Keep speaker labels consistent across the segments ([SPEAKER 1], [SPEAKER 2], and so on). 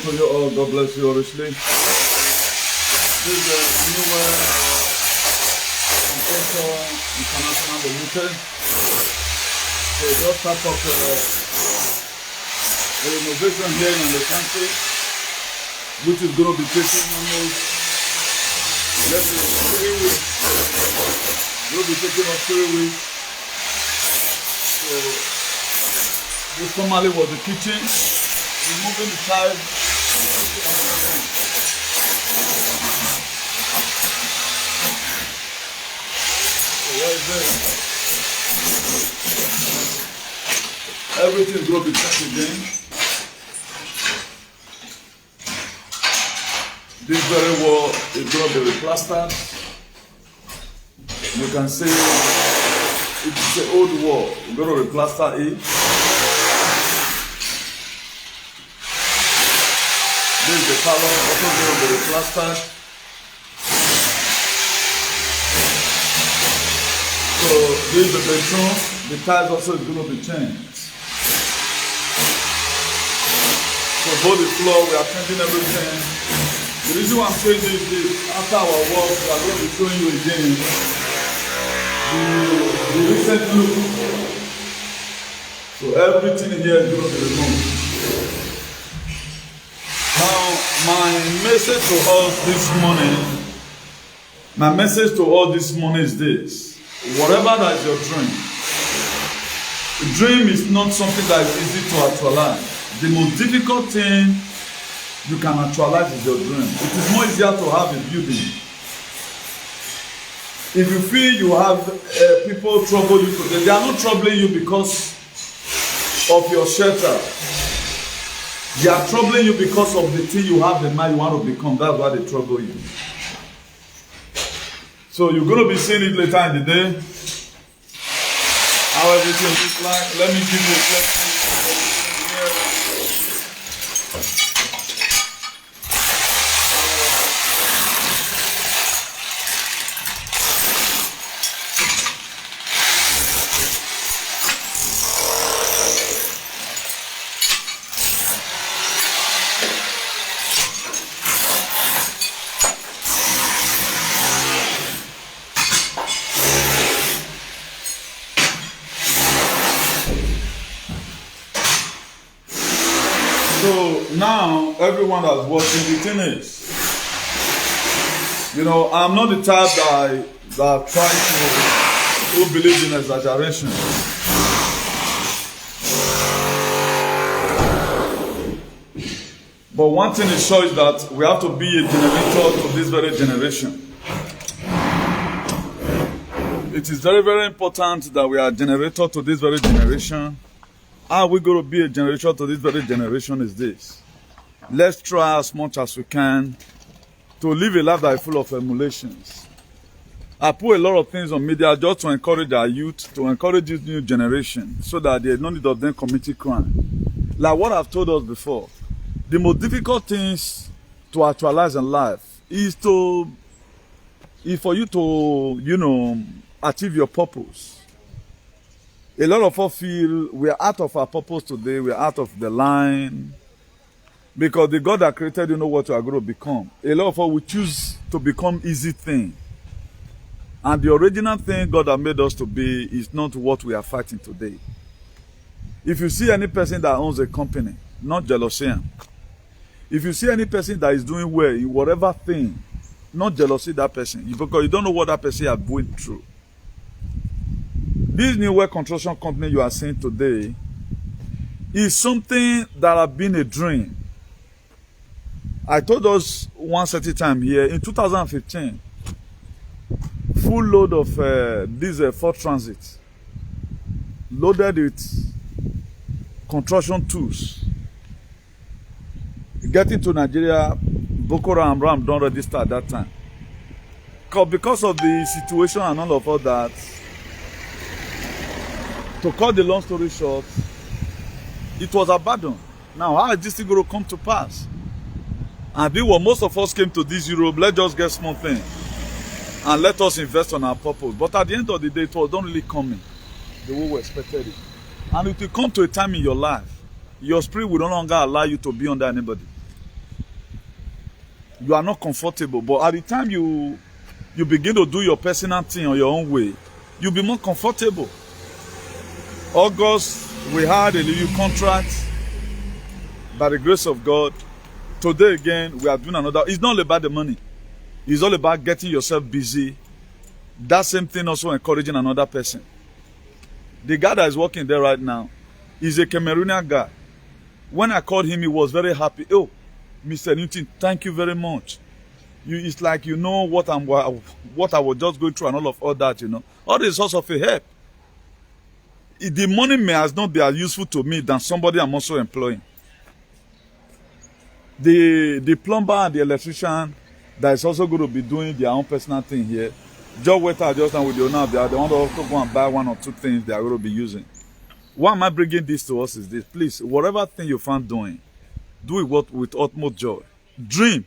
[SPEAKER 1] morning to you all. God bless you richly. This is a newer Int'L International Limited. So just start up the renovation here in the country, which is going to be taking almost, let's say, 3 weeks. It will be taking us 3 weeks. So this formerly was the kitchen. Removing the tiles. So where is it? Everything is going to be checked again. This very wall is going to be replastered. You can see it's the old wall. We're going to replaster it. This is the color, also going to be replastered. So this is the bedroom. The tiles also is going to be changed. So both the floor, we are changing everything. The reason why I'm showing this is after our work, we are going to be showing you again the recent look. So everything here is going to be removed. Now, my message to us this morning is this. Whatever that is your dream is not something that is easy to actualize. The most difficult thing you can actualize is your dream. It is more easier to have a building. If you feel you have people trouble you today, they are not troubling you because of your shelter. They are troubling you because of the thing you have in mind you want to become. That's why they trouble you. So you're going to be seeing it later in the day. How everything looks like. Let me give you a question. So now everyone that's watching, the thing is, I'm not the type that tries to believe in exaggeration. But one thing is sure is that we have to be a generator to this very generation. It is very, very important that we are a generator to this very generation. How we going to be a generation to this very generation is this. Let's try as much as we can to live a life that is full of emulations. I put a lot of things on media just to encourage our youth, to encourage this new generation, so that there is no need of them committing crime. Like what I've told us before, the most difficult things to actualize in life is for you to, achieve your purpose. A lot of us feel we are out of our purpose today, we are out of the line. Because the God that created you know what you are going to become. A lot of us will choose to become easy thing. And the original thing God has made us to be is not what we are fighting today. If you see any person that owns a company, not jealousy him. If you see any person that is doing well in whatever thing, not jealousy that person. Because you don't know what that person is going through. This new work construction company you are seeing today is something that has been a dream. I told us one certain time here, in 2015, full load of this Ford Transit, loaded with construction tools. Getting to Nigeria, Boko Haram don't register at that time. Because of the situation and all of all that, to cut the long story short, it was abandoned. Now, how is this thing going to come to pass? And most of us came to this Europe, let's just get small things and let us invest on our purpose. But at the end of the day, it was not really coming the way we expected it. And it will come to a time in your life, your spirit will no longer allow you to be under anybody. You are not comfortable. But at the time you begin to do your personal thing on your own way, you'll be more comfortable. August, we had a little contract by the grace of God. Today again, we are doing another. It's not all about the money. It's all about getting yourself busy. That same thing also encouraging another person. The guy that is working there right now is a Cameroonian guy. When I called him, he was very happy. Oh, Mr. Newton, thank you very much. It's like you know what I was just going through and all that, you know. All this sorts of a help. The money may has not been as useful to me than somebody I'm also employing. The plumber and the electrician that is also going to be doing their own personal thing here. Just wait out just now with the owner. They want to also go and buy one or two things they are going to be using. Why am I bringing this to us is this. Please, whatever thing you find doing, do it with utmost joy. Dream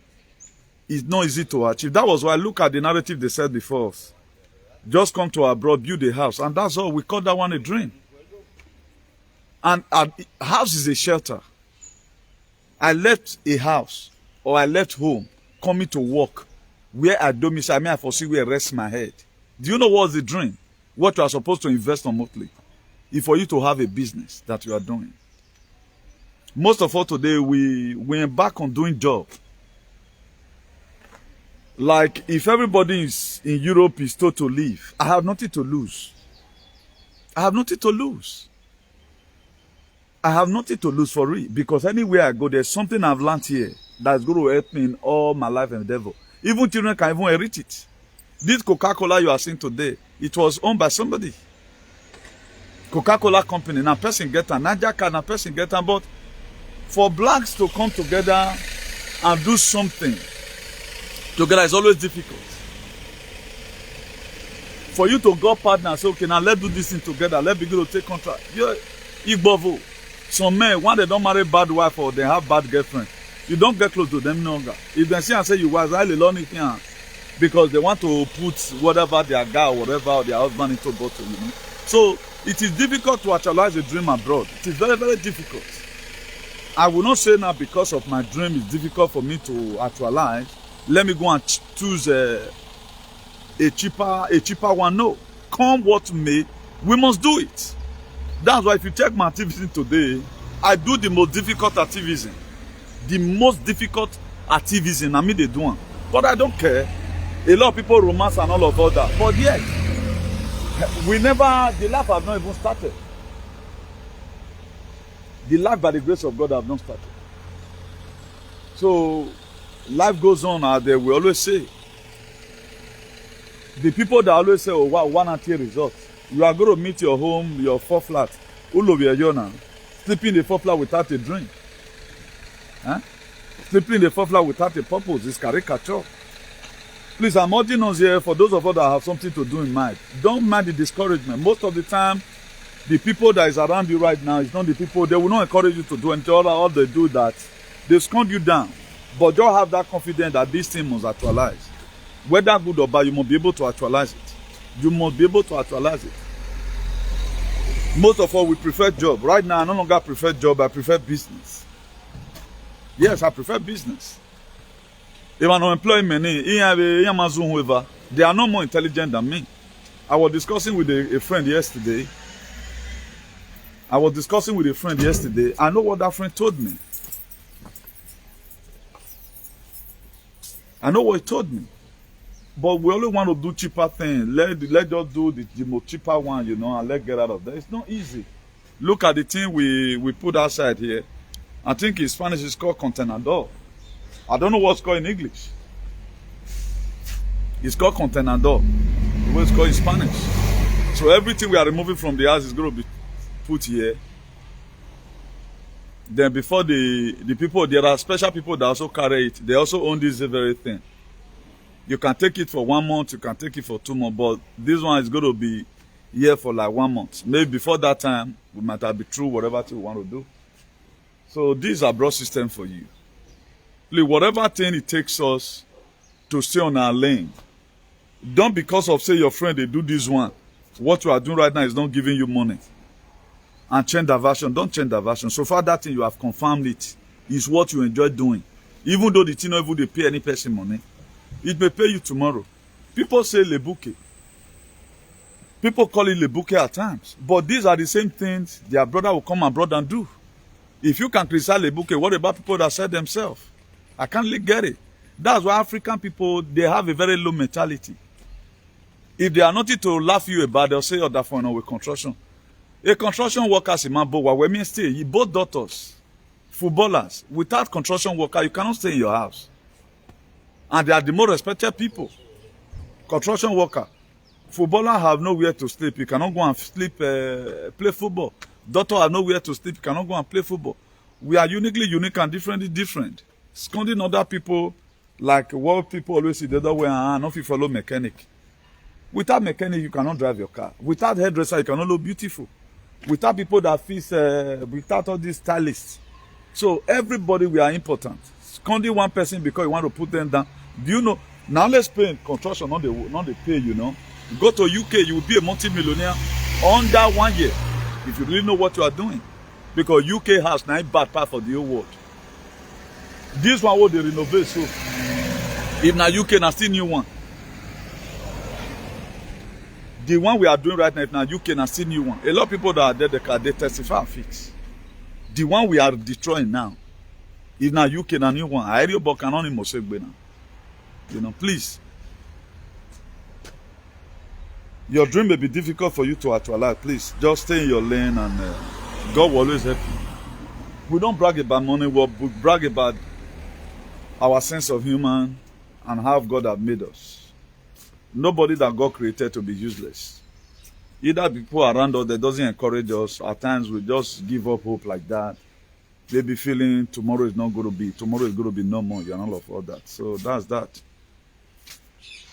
[SPEAKER 1] is not easy to achieve. That was why I look at the narrative they said before us. Just come to abroad, build a house. And that's all. We call that one a dream. And a house is a shelter. I left a house or I left home coming to work where I domicile. I mean, I foresee where I rest my head. Do you know what's the dream? What you are supposed to invest on monthly is for you to have a business that you are doing. Most of us today, we embark on doing job. Like if everybody is in Europe is told to leave, I have nothing to lose. I have nothing to lose. I have nothing to lose for real, because anywhere I go, there's something I've learned here that's going to help me in all my life endeavor. Even children can even inherit it. This Coca-Cola you are seeing today, it was owned by somebody. Coca-Cola company, now person get a Niger card, now person get a, but for blacks to come together and do something together is always difficult. For you to go partner and say, okay, now let's do this thing together, let's begin to take contract. You're Igbovo. Some men, when they don't marry bad wife or they have bad girlfriend, you don't get close to them no longer. If they see and say you was highly lonely here, because they want to put whatever their guy or whatever or their husband into bottle, you know. So it is difficult to actualize a dream abroad. It is very, very difficult. I will not say now because of my dream it's difficult for me to actualize. Let me go and choose a cheaper one. No, come what may, we must do it. That's why if you check my activism today, I do the most difficult activism. The most difficult activism, I mean they do one. But I don't care. A lot of people romance and all of that. But yet, the life have not even started. The life by the grace of God have not started. So, life goes on out there, we always say. The people that always say, oh, wow, 1 and 3 results. You are going to meet your home, your 4 flat. Sleeping in the 4 flat without a dream. Huh? Sleeping in the 4 flat without a purpose is caricature. Please, I'm urging us here, for those of us that have something to do in mind, don't mind the discouragement. Most of the time, the people that is around you right now is not the people, they will not encourage you to do anything. All they do that, they scound you down. But just have that confidence that this thing must actualize. Whether good or bad, you must be able to actualize it. You must be able to actualize it. Most of us, we prefer job. Right now, I no longer prefer job, I prefer business. Yes, I prefer business. If I'm unemployment, they are no more intelligent than me. I was discussing with a friend yesterday. I know what that friend told me. I know what he told me. But we only want to do cheaper things. Let's just do the most cheaper one, you know, and let's get out of that. It's not easy. Look at the thing we put outside here. I think in Spanish it's called contenedor. I don't know what's called in English. It's called contenedor. The way it's called in Spanish. So everything we are removing from the house is going to be put here. Then before the people, there are special people that also carry it. They also own this very thing. You can take it for 1 month, you can take it for 2 months, but this one is going to be here for like 1 month. Maybe before that time, we might have been through whatever thing we want to do. So this is a broad system for you. Please, whatever thing it takes us to stay on our lane, don't because of, say, your friend, they do this one. What you are doing right now is not giving you money. And change the version. Don't change the version. So far, that thing you have confirmed it is what you enjoy doing. Even though the thing not even they pay any person money, it may pay you tomorrow. People say le bouquet. People call it le bouquet at times. But these are the same things their brother will come abroad and do. If you can criticize le bouquet, what about people that sell themselves? I can't really get it. That's why African people, they have a very low mentality. If they are nothing to laugh you about, they'll say, oh, that for with construction. A construction worker is man, but we mean stay. You both doctors, footballers. Without construction worker, you cannot stay in your house. And they are the most respected people. Construction worker. Footballers have nowhere to sleep. You cannot go and sleep, play football. Doctors have nowhere to sleep. You cannot go and play football. We are uniquely unique and differently different. Scolding other people like what people always see the other way and not if you follow mechanic. Without mechanic, you cannot drive your car. Without hairdresser, you cannot look beautiful. Without people that fix, without all these stylists. So everybody, we are important. Scolding one person because you want to put them down. Do you know? Now let's pay in construction, not the pay, you know. You go to UK, you will be a multi-millionaire under 1 year. If you really know what you are doing. Because UK has 9 bad part for the whole world. This one will they renovate, so if now UK na still new one. The one we are doing right now, if now UK na still new one. A lot of people that are there, they testify and fix. The one we are destroying now, if now UK na new one, I hear about anonymous now. You know, please. Your dream may be difficult for you to actualize. Please, just stay in your lane and God will always help you. We don't brag about money, we brag about our sense of human and how God has made us. Nobody that God created to be useless. Either people around us that doesn't encourage us, at times we just give up hope like that. They be feeling tomorrow is not going to be, tomorrow is going to be no more, and all of all that. So that's that.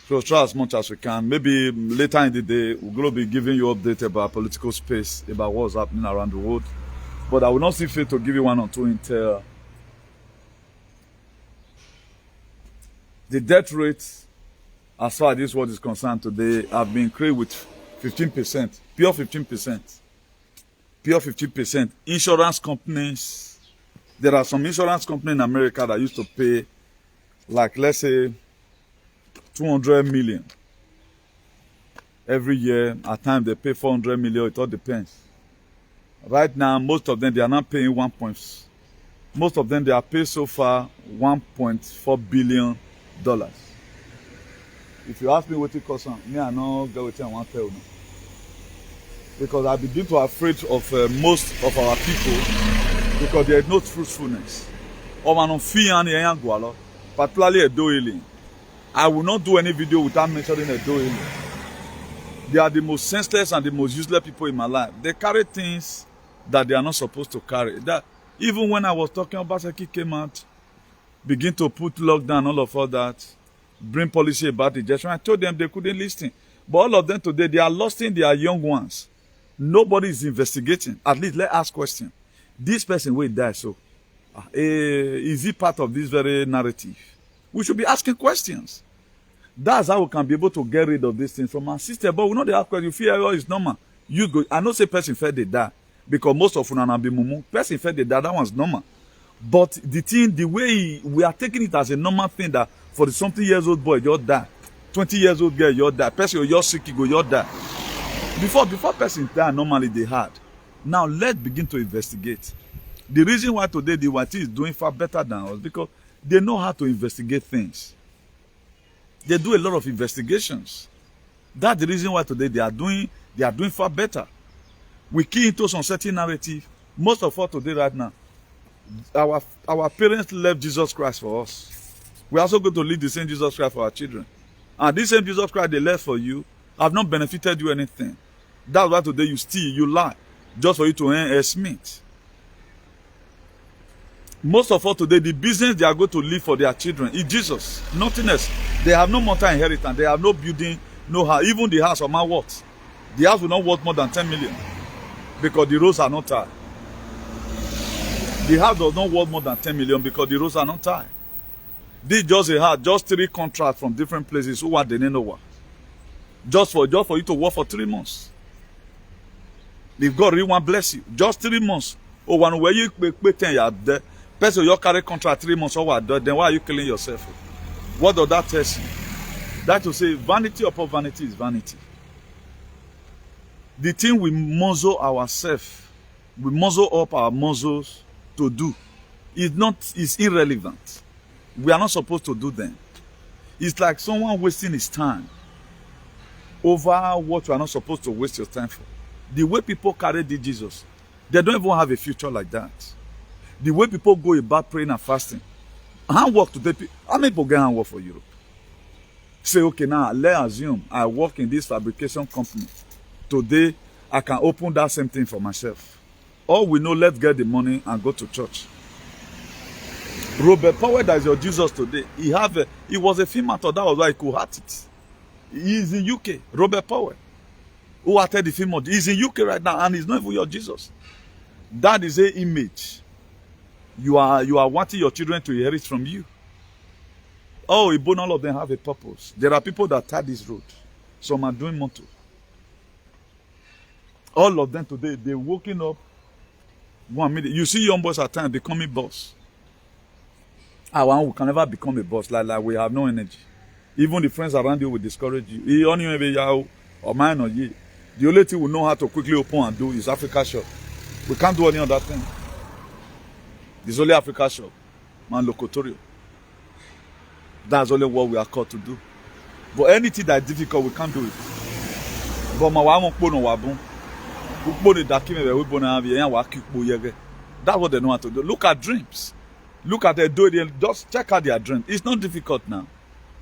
[SPEAKER 1] So try as much as we can. Maybe later in the day, we're going to be giving you update about political space, about what's happening around the world. But I will not see fit to give you one or two intel. The death rate, as far as this world is concerned today, have been increased with 15%, pure 15%. Pure 15%. Insurance companies, there are some insurance companies in America that used to pay, like, let's say, 200 million every year. At times they pay 400 million, it all depends. Right now, most of them, they are not paying most of them, they are paid so far $1.4 billion. If you ask me what it costs, me I know get what I want to tell you. Because I begin to afraid of most of our people because there is no truthfulness. Particularly a doiling. I will not do any video without mentioning a doiling. They are the most senseless and the most useless people in my life. They carry things that they are not supposed to carry. That even when I was talking about Seki came out, begin to put lockdown, all of all that, bring policy about the injection. I told them they couldn't listen. But all of them today, they are losing their young ones. Nobody is investigating. At least let's ask questions. This person will die, so is he part of this very narrative? We should be asking questions. That's how we can be able to get rid of these things from our system. But we know they ask questions. You feel it's normal. You go. I know say person fed they die because most of una be mumu. Person fed they die. That one's normal. But the thing, the way we are taking it as a normal thing that for the something years old boy you die, 20 years old girl you die, person you're sick you go you die. Before person die normally they had. Now let's begin to investigate. The reason why today the YT is doing far better than us because they know how to investigate things. They do a lot of investigations. That's the reason why today they are doing far better. We key into some certain narrative. Most of us today right now, our parents left Jesus Christ for us. We're also going to leave the same Jesus Christ for our children. And this same Jesus Christ they left for you have not benefited you anything. That's why today you steal, you lie, just for you to earn a smith. Most of us today, the business they are going to leave for their children is Jesus, nothing else. They have no mortal inheritance. They have no building, no house. Even the house of my worth. The house will not worth more than 10 million because the roads are not tied. The house does not worth more than 10 million because the roads are not tied. This just a house, just 3 contracts from different places. Who are the Nenowa? Just for you to work for 3 months. If God really want to bless you, just 3 months. Oh, one way you pay 10 there. Person, you carry contract 3 months or what? Then why are you killing yourself? What does that tell you? That to say vanity upon vanity is vanity. The thing we muzzle ourselves, we muzzle up our muscles to do, is irrelevant. We are not supposed to do them. It's like someone wasting his time over what you are not supposed to waste your time for. The way people carry the Jesus, they don't even have a future like that. The way people go about praying and fasting. Handwork today, how many people get handwork for Europe? Say, okay, now let's assume I work in this fabrication company. Today, I can open that same thing for myself. All we know, let's get the money and go to church. Robert Powell, that is your Jesus today, he was a film actor, that was why he could have it. He is in UK, Robert Powell, who acted the film. He's in UK right now, and he's not even your Jesus. That is an image. You are wanting your children to inherit from you. Oh, all of them have a purpose. There are people that tie this road. Some are doing motto. All of them today, they're waking up 1 minute. You see young boys at times becoming boss. One who can never become a boss, like we have no energy. Even the friends around you will discourage you. Or mine or ye. The only thing we know how to quickly open and do is Africa shop. We can't do any other thing. It's only Africa shop. Man, locutorio. That's only what we are called to do. But anything that is difficult, we can't do it. But my wife won't no wabun. That's what they know how to do. Look at dreams. Look at their doing. Just check out their dreams. It's not difficult now.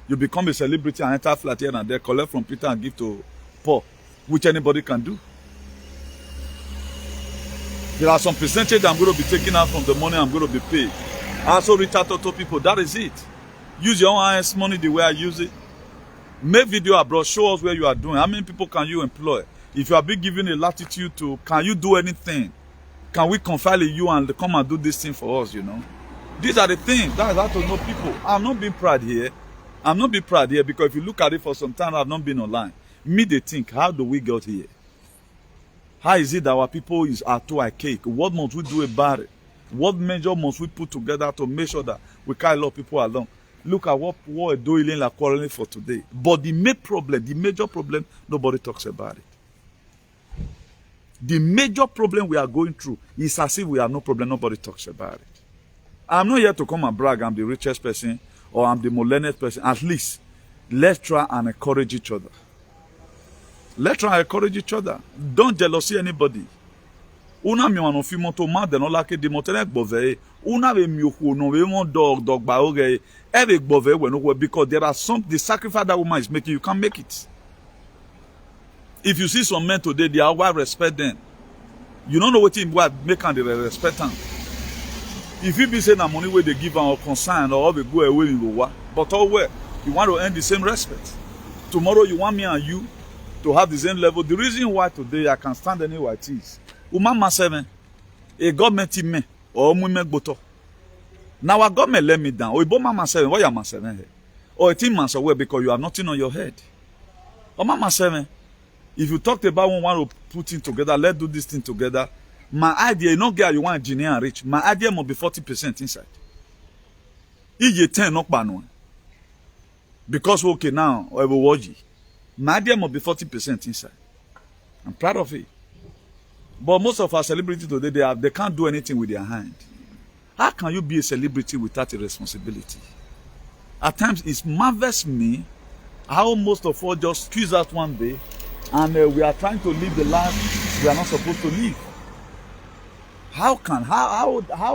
[SPEAKER 1] You become a celebrity and enter flat here and there, collect from Peter and give to Paul, which anybody can do. There are some percentage I'm going to be taking out from the money I'm going to be paid. I also reach out to people. That is it. Use your own IS money the way I use it. Make video abroad. Show us where you are doing. How many people can you employ? If you are being given a latitude to, can you do anything? Can we confide in you and come and do this thing for us, you know? These are the things. That is how to know people. I'm not being proud here. I'm not being proud here because if you look at it for some time, I've not been online. Me, they think, how do we get here? How is it that our people are too archaic? What must we do about it? What measure must we put together to make sure that we carry a lot of people along? Look at what we're doing like quarreling for today. But the major problem, nobody talks about it. The major problem we are going through is as if we have no problem, nobody talks about it. I'm not here to come and brag I'm the richest person or I'm the most learned person. At least, let's try and encourage each other. Let's try and encourage each other. Don't jealousy anybody. Una mi wano fi moto ma de no lake di moto nek bove. Una we mi oku no we mon dog ba oge. Every bove we no because there are the sacrifice that woman is making, you can't make it. If you see some men today, they are well respect them. You don't know what in what make and they respect them. If you be saying that money where they give them or concern or they go away in the but all where you want to earn the same respect. Tomorrow you want me and you to have the same level. The reason why today I can stand anywhere it is. Umama 7, a government team or women boto. Now our government let me down. Or mama 7, why am I 7 here? Or a team man away because you have nothing on your head. Or mama 7. If you talked about one want to put it together, let's do this thing together. My idea, you know, girl, you want engineer and rich. My idea must be 40% inside. If you 10, not bad one. Because okay now, I will watch it. My idea must be 40% inside. I'm proud of it. But most of our celebrities today, they can't do anything with their hand. How can you be a celebrity without a responsibility? At times, it marvels me how most of us just squeeze out one day and we are trying to live the life we are not supposed to live. How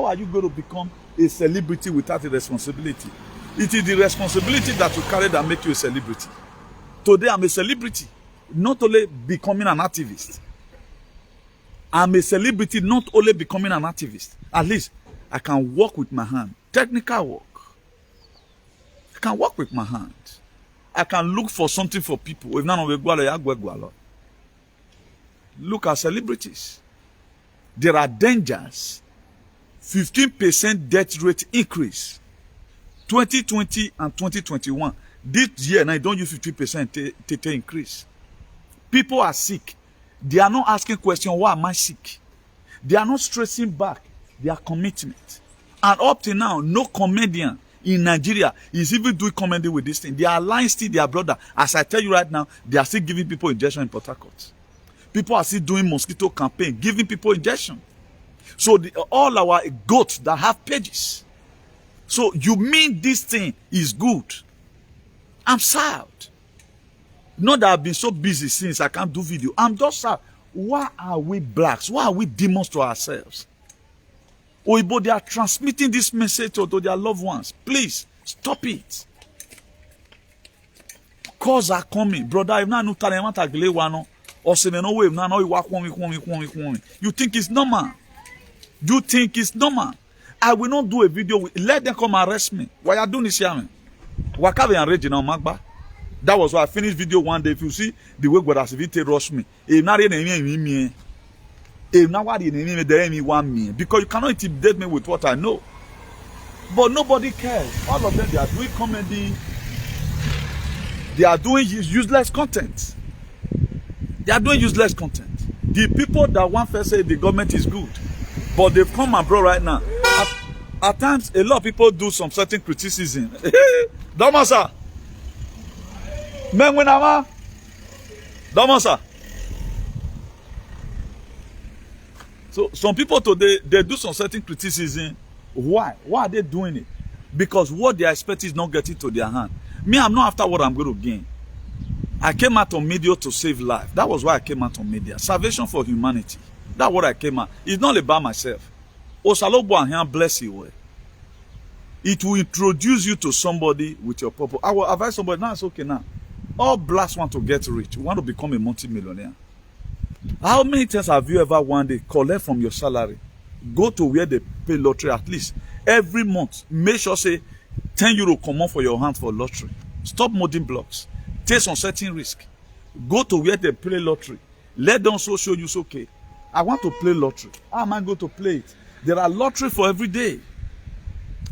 [SPEAKER 1] are you going to become a celebrity without a responsibility? It is the responsibility that you carry that make you a celebrity. Today, I'm a celebrity, not only becoming an activist. I'm a celebrity, not only becoming an activist. At least, I can work with my hand. Technical work. I can work with my hand. I can look for something for people. If none of you look at celebrities. There are dangers. 15% death rate increase. 2020 and 2021. This year, now, don't use 50% to increase. People are sick. They are not asking questions, why am I sick? They are not stressing back their commitment. And up to now, no comedian in Nigeria is even doing comedy with this thing. They are lying still their brother. As I tell you right now, they are still giving people injection in Port Harcourt. People are still doing mosquito campaign, giving people injection. So all our goats that have pages. So you mean this thing is good? I'm sad. Not that I've been so busy since I can't do video. I'm just sad. Why are we blacks? Why are we demons to ourselves? Oibo, they are transmitting this message to their loved ones. Please, stop it. Calls are coming. Brother, if not, you think it's normal? You think it's normal? I will not do a video. Let them come arrest me. Why are you doing this here? That was why I finished video one day. If you see the way God has rushed me, because you cannot intimidate me with what I know. But nobody cares. All of them, they are doing comedy. They are doing useless content. They are doing useless content. The people that one first say the government is good, but they've come abroad right now. At times, a lot of people do some certain criticism. Domasa. Menwenama. Domasa. So some people today, they do some certain criticism. Why? Why are they doing it? Because what they expect is not getting to their hand. Me, I'm not after what I'm going to gain. I came out on media to save life. That was why I came out on media. Salvation for humanity. That's what I came out. It's not about myself. Osalobo and him bless you. It will introduce you to somebody with your purpose. I will advise somebody, now it's okay now. All blacks want to get rich. We want to become a multi-millionaire. How many times have you ever one day collect from your salary, go to where they pay lottery at least every month, make sure say 10 euro come on for your hand for lottery. Stop modding blocks. Take some certain risk. Go to where they play lottery. Let them also show you, okay, I want to play lottery. How am I going to play it? There are lottery for every day.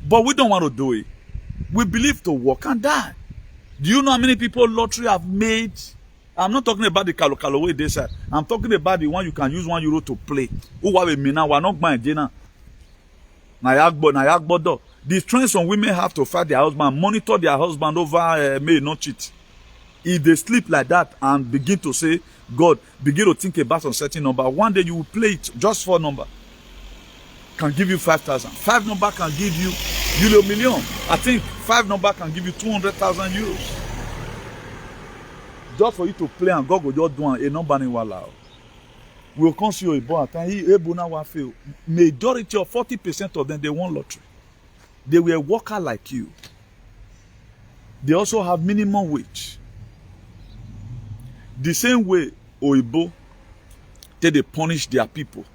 [SPEAKER 1] But we don't want to do it. We believe to work and die. Do you know how many people lottery have made? I'm not talking about the Kalo way they said. I'm talking about the one you can use €1 to play. Who have a mina? We're not buying dinner. The trends some women have to fight their husband, monitor their husband over may not cheat. If they sleep like that and begin to say, God, begin to think about some certain number, one day you will play it, just 4 number. Can give you 5,000. 5 number can give you euro million. I think 5 number can give you 200,000 euros. Just for you to play and God will just do a number in Wala. We'll consider a boy. Majority of 40% of them, they won lottery. They were a worker like you. They also have minimum wage. The same way Oibo, they punish their people.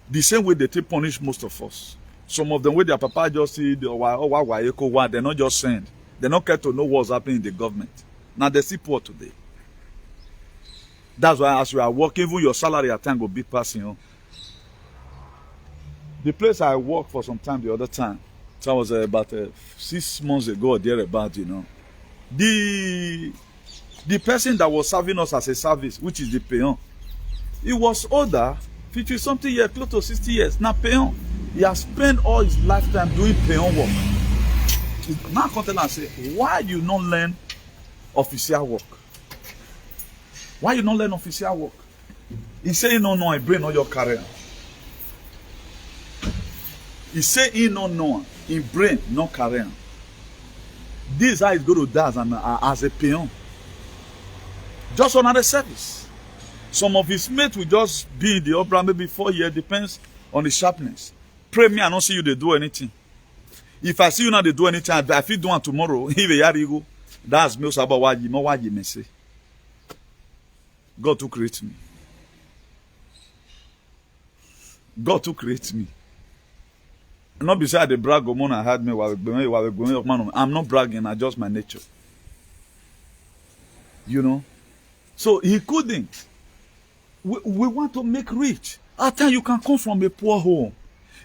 [SPEAKER 1] The same way they punish most of us. Some of them, where their papa just see, they're not just send. They don't care to know what's happening in the government. Now they see poor today. That's why as you are working, even your salary at time will be passing. You know? The place I worked for some time the other time, so I was about 6 months ago or thereabout, you know. The person that was serving us as a service, which is the peon, he was older, 50-something years, close to 60 years. Now peon, he has spent all his lifetime doing peon work. Now come tell and say, why you not learn official work? Why you not learn official work? He say he no know, I bring all your career. He say he no know, he brain no career. This how he's going to die as a peon. Just another service. Some of his mates will just be in the opera maybe 4 years, depends on the sharpness. Pray me, I don't see you they do anything. If I see you now they do anything, I feel do one tomorrow. That's me about why you may say. God to create me. God to create me. Not beside the brag of I had me while going. I'm not bragging, I just my nature. You know? So he couldn't. We want to make rich. At times you can come from a poor home.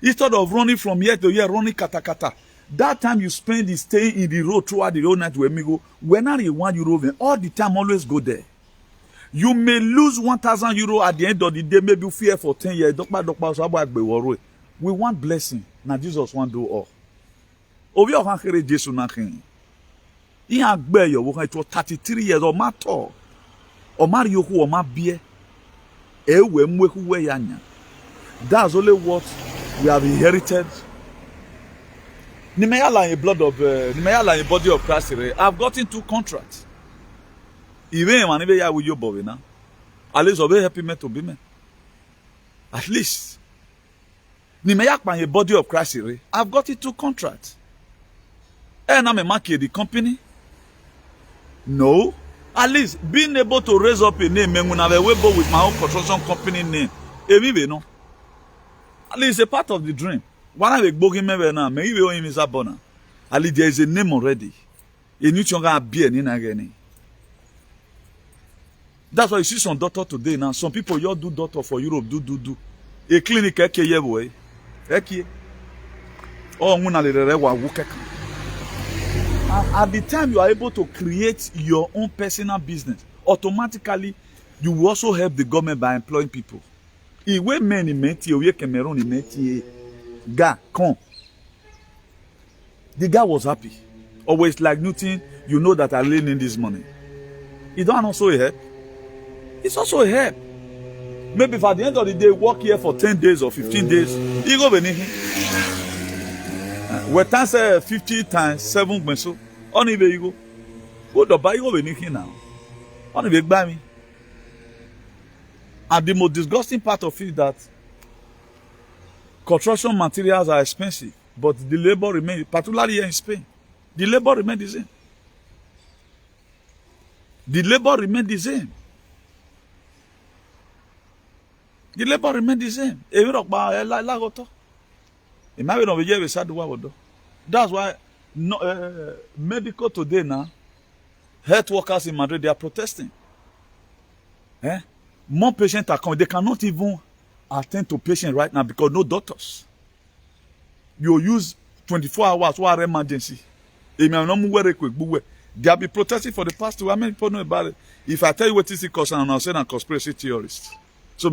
[SPEAKER 1] Instead of running from year to year, running kata. That time you spend is staying in the road throughout the whole night where me go. When are you €1, all the time always go there. You may lose €1,000 at the end of the day, maybe fear for 10 years. We want blessing. Now Jesus want do all. Obi o kan kere Jesu na kin. He agbe yo wo kan it was 33 years or matter. O mari yoku o ma bie. Ewe mweku we yanya. That's only what we have inherited. Nimeyala in blood of Nimeyala in body of Christ. I've gotten 2 contracts. Even man even ya with your boy now. At least obey happy me to be me. At least. Nimeyak by a body of Christ. I've gotten 2 contracts. And I'm a market the company. No. At least being able to raise up a name with my own construction company name. No. At least it's a part of the dream. One of the bogging member now, maybe him is a bonner. At least there is a name already. A new chonga be in again. That's why you see some doctor today now. Some people you do doctor for Europe, do. A clinic eke yewe. Eke. Oh, at the time you are able to create your own personal business, automatically you will also help the government by employing people. Iwe meni meti oye Cameroon meti ga come. The guy was happy. Always like Newton, you know that I really need this money. It don't also help. It's also a help. Maybe if at the end of the day, work here for 10 days or 15 days, you go benefit. We times 50 times 7 peso. Only way you go. Go to buy you go benefit now. Only way buy me. And the most disgusting part of it is that construction materials are expensive, but the labor remains, particularly here in Spain, the labor remains the same. The labor remains the same. The labor remains the same. That's why medical today now, health workers in Madrid, they are protesting. More patients are coming. They cannot even attend to patients right now because no doctors. You use 24 hours for emergency. They have been protesting for the past 2 hours. How many people know about it? If I tell you what is the cause, I'll say I'm a conspiracy theorist. So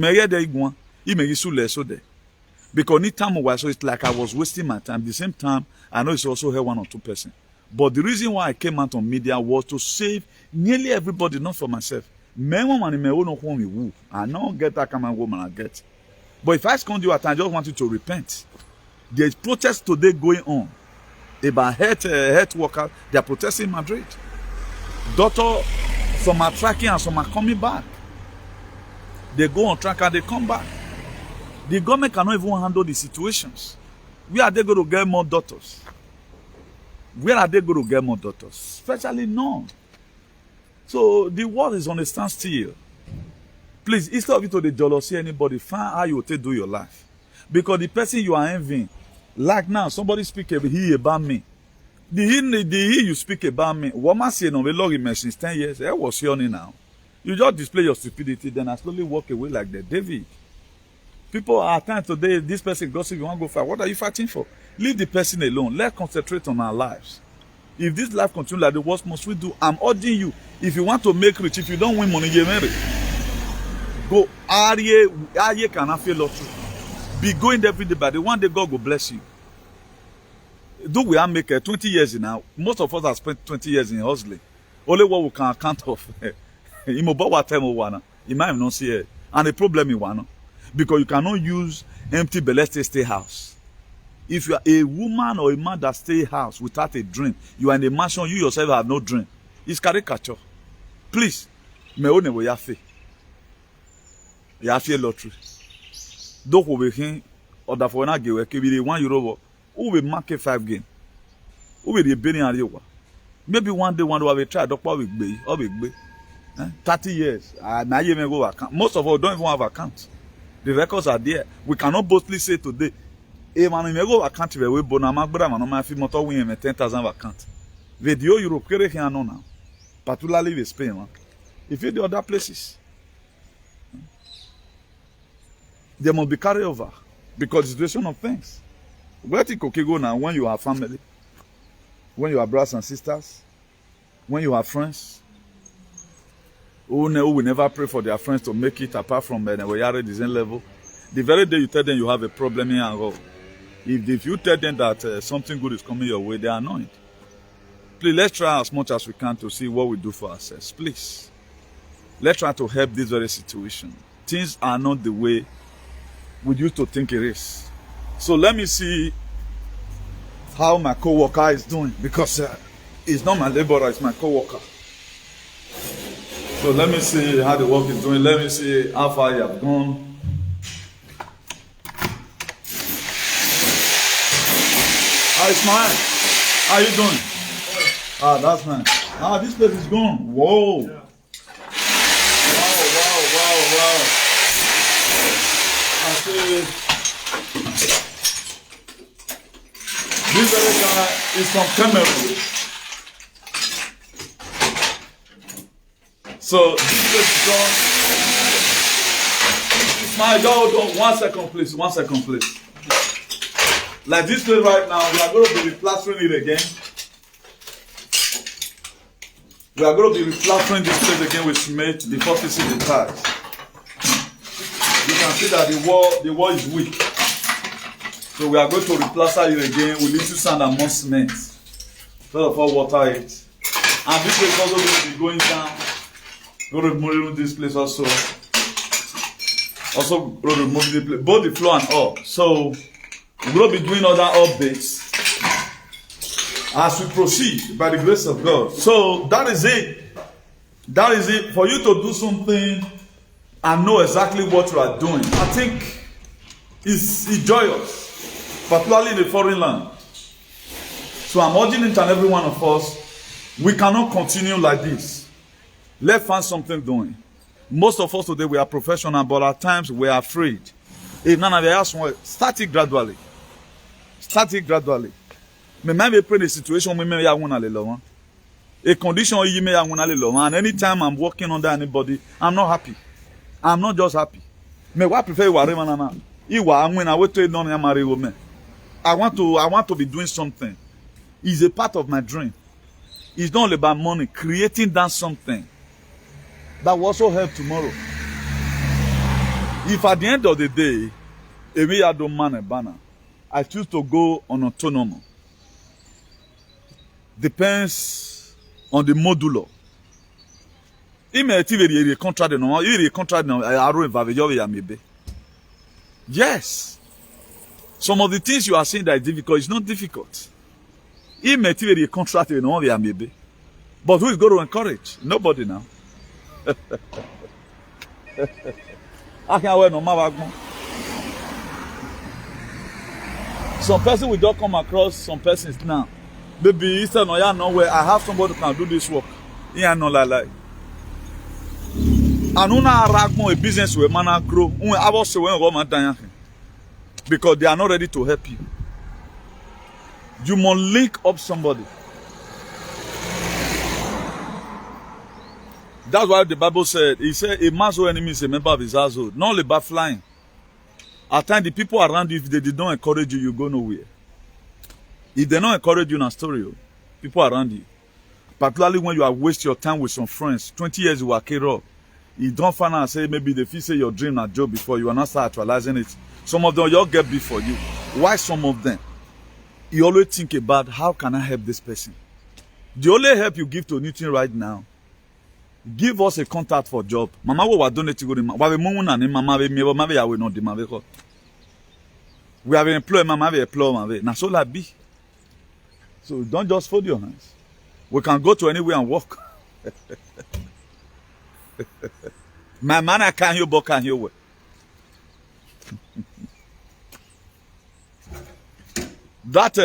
[SPEAKER 1] because any time away, so it's like I was wasting my time. At the same time, I know it's also help 1 or 2 persons. But the reason why I came out on media was to save nearly everybody, not for myself. I don't get that kind of woman I get. But if I scold you at time, I just want you to repent. There's protests today going on about health workers. They are protesting in Madrid. Doctors, some are tracking and some are coming back. They go on track and they come back. The government cannot even handle the situations. Where are they going to get more doctors? Where are they going to get more doctors? Especially none. So the world is on a standstill. Please, instead of you to the jealousy anybody, find how you will do your life. Because the person you are envying, like now, somebody speak about me. The he you speak about me, what am I saying on the log since 10 years? I was yawning now. You just display your stupidity, then I slowly walk away like that. David. People are at times today, this person gossip, you want to go fight. What are you fighting for? Leave the person alone. Let's concentrate on our lives. If this life continues like the what must we do? I'm urging you, if you want to make rich, if you don't win money, you marry. Go, Aye cannot fail lottery. Be going every day, but the one day God will bless you. Do we have make 20 years now? Most of us have spent 20 years in hustling. Only what we can account of. You might not see it. And the problem is one. Because you cannot use empty beleste stay house. If you are a woman or a man that stay house without a dream, you are in a mansion, you yourself have no dream. It's caricature. Please, me one we yafe. Yafe lottery. Don't we here or for na give we €1. Who will market 5 gain? Who will be billion? Maybe one day we will try. Doctor will be or will be 30 years. Now you may go account. Most of us don't even have accounts. The records are there. We cannot boldly say today, hey man, you go account we will bonamagba man, my film motor win 10,000 account. Video Europe kere here now, particularly with Spain. Man. If you do other places, they must be carried over because the situation of things. Where do you go now when you have family, when you have brothers and sisters, when you have friends? Who will never pray for their friends to make it apart from the same level. The very day you tell them you have a problem here and go, If you tell them that something good is coming your way, they are annoyed. Please, let's try as much as we can to see what we do for ourselves. Please, let's try to help this very situation. Things are not the way we used to think it is. So let me see how my co-worker is doing, because it's not my laborer, it's my co-worker. So let me see how the work is doing. Let me see how far you have gone. Hi, Ismail. How you doing? Ah, that's nice. Ah, this place is gone. Whoa. Yeah. Wow. I see. This other guy is from Cameroon. So this place is gone. Ismail, go. 1 second, please. 1 second, please. Like this place right now, we are going to be replastering it again. We are going to be replastering this place again with cement before fixing the tiles. You can see that the wall is weak. So we are going to replaster it again with little sand and more cement. First of all, water it. And this place is also going to be going down. Going to remove this place also. Also going to remove the place, both the floor and all. So we're going to be doing other updates as we proceed by the grace of God. So that is it. That is it. For you to do something and know exactly what you are doing, I think it's joyous, particularly in a foreign land. So I'm urging each and every one of us, we cannot continue like this. Let's find something doing. Most of us today, we are professional, but at times we are afraid. If none of you ask, start it gradually. Start it gradually. Me may pray the situation we may have a condition you may have and anytime I'm working under anybody, I'm not happy. I'm not just happy. Me what prefer I want to be doing something. It's a part of my dream. It's not all about money. Creating that something that will also help tomorrow. If at the end of the day, if I don't man a banner, I choose to go on autonomous. Depends on the modular. Yes. Some of the things you are saying that is difficult is not difficult. But who is going to encourage? Nobody now. Some person will just come across some persons now. Maybe instead of nowhere, I have somebody who can do this work. Yeah, no lie. And una ragmo a business where man grow. Because they are not ready to help you. You must link up somebody. That's why the Bible said, he said, a man's enemy is a member of his household. Not only about flying. At times, the people around you, if they did not encourage you, you go nowhere. If they don't encourage you in a story, people around you, particularly when you are wasting your time with some friends, 20 years you are carried up, you don't find out and say, maybe they feel say your dream and job before you are not start actualizing it. Some of them, you'll get before you. Why some of them? You always think about, how can I help this person? The only help you give to Newton right now, give us a contact for job. Mama will donate to go. We have employed mama, we employ mama. Now so that be. So don't just fold your hands. We can go to anywhere and work. My man, I can't hear, but can hear well. That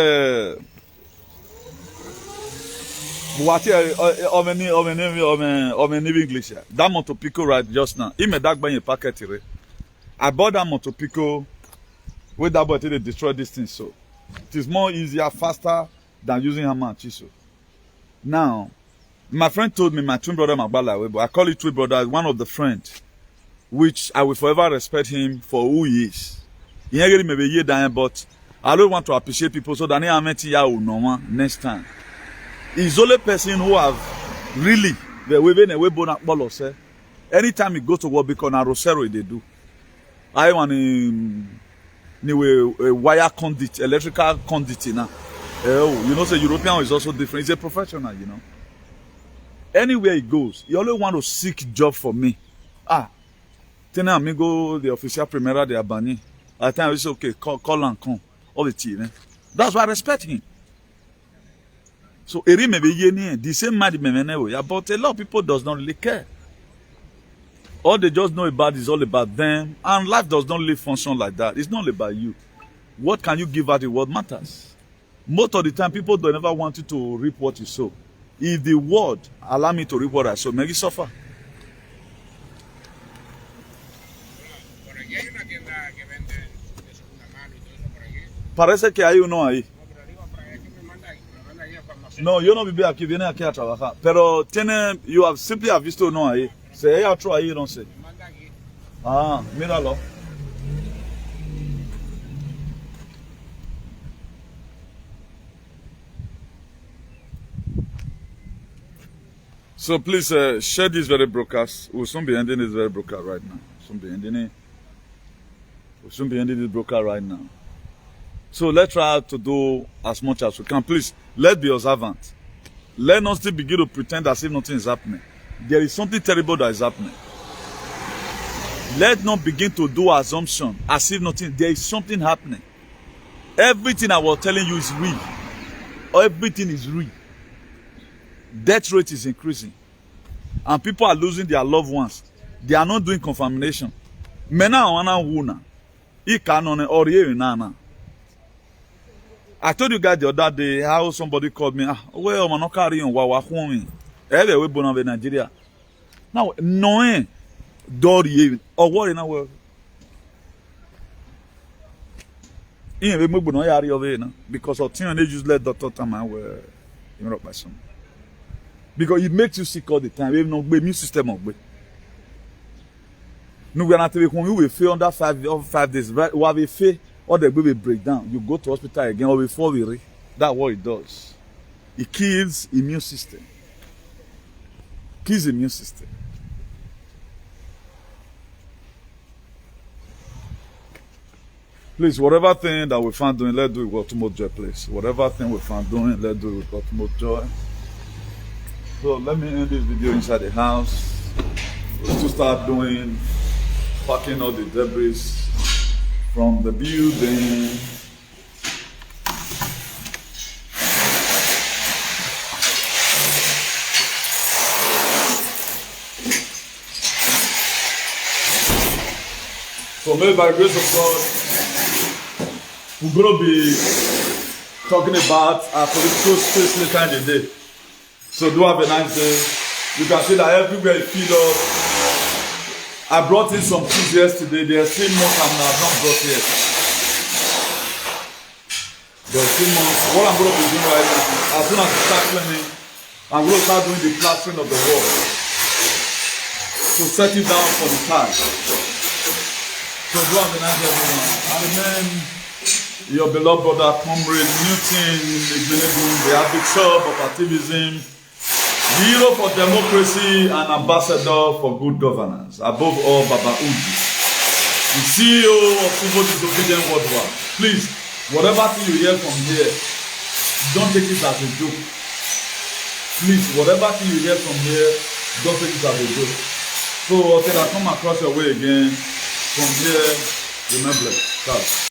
[SPEAKER 1] what of any English. That motor pico right just now. He made that buy a packet here. I bought that motor pico with that boy till they destroy this thing. So it is more easier, faster than using hammer and chisel. Now, my friend told me my twin brother Magbala, but I call it twin brother, one of the friends, which I will forever respect him for who he is. He ain't maybe year dying, but I don't want to appreciate people so that I met you next time. He's the only person who have really the way a way ball say. Anytime he go to work because na Rosero they do. I want a wire conduit, electrical conduit now. You know, say European is also different. He's a professional, you know. Anywhere he goes, he always want to seek job for me. Then I go the official primera de Abani. At times say, okay, call and come. All the tea. That's why I respect him. So Eri maybe the same man but a lot of people does not really care. All they just know about is all about them, and life does not really function like that. It's not about you. What can you give out the world matters. Most of the time, people don't ever want you to reap what you sow. If the world allow me to reap what I sow, make it suffer. Parece que hay uno ahí. No, yo no viví aquí, viene aquí a trabajar. Pero you have simply have visto uno ahí. Se hay otro ahí, no sé. Míralo. So please share this very broadcast. We'll soon be ending this very broadcast right now. We'll soon be ending this broadcast right now. So let's try to do as much as we can. Please, let's be observant. Let not still begin to pretend as if nothing is happening. There is something terrible that is happening. Let's not begin to do assumption as if nothing. There is something happening. Everything I was telling you is real. Everything is real. Death rate is increasing. And people are losing their loved ones. They are not doing confirmation. I told you guys the other day how somebody called me. Well, I'm not carrying me. Everywhere born in Nigeria. Now, knowing Dory or what in our world. Because of things they just let Dr. Tama were by some. Because it makes you sick all the time. We have no immune system of way. No, we are not when you will fail under 5 days. Right? We have a fail. Or the baby break down, you go to hospital again or before we reach. That's what it does. It kills immune system. Kills immune system. Please, whatever thing that we find doing, let's do it with utmost joy, please. Whatever thing we find doing, let's do it with utmost joy. So let me end this video inside the house. We'll still start doing, packing all the debris from the building. So maybe by the grace of God, we're going to be talking about our political space later in the day. So do have a nice day. You can see that everywhere you feel up. I brought in some food yesterday. There's still more I'm not brought yet. There's still more. What I'm going to be doing right now, as soon as I start cleaning, I'm going to start doing the plastering of the wall. So set it down for the tile. So do have a nice day, everyone. And then your beloved brother, Comrade Newton, the Abbey Shop of Activism, the hero for democracy and ambassador for good governance. Above all, Baba Uji, the CEO of Civil Disobedience Worldwide. Please, whatever thing you hear from here, don't take it as a joke. Please, whatever thing you hear from here, don't take it as a joke. So, until I come across your way again, from here, remember, ciao.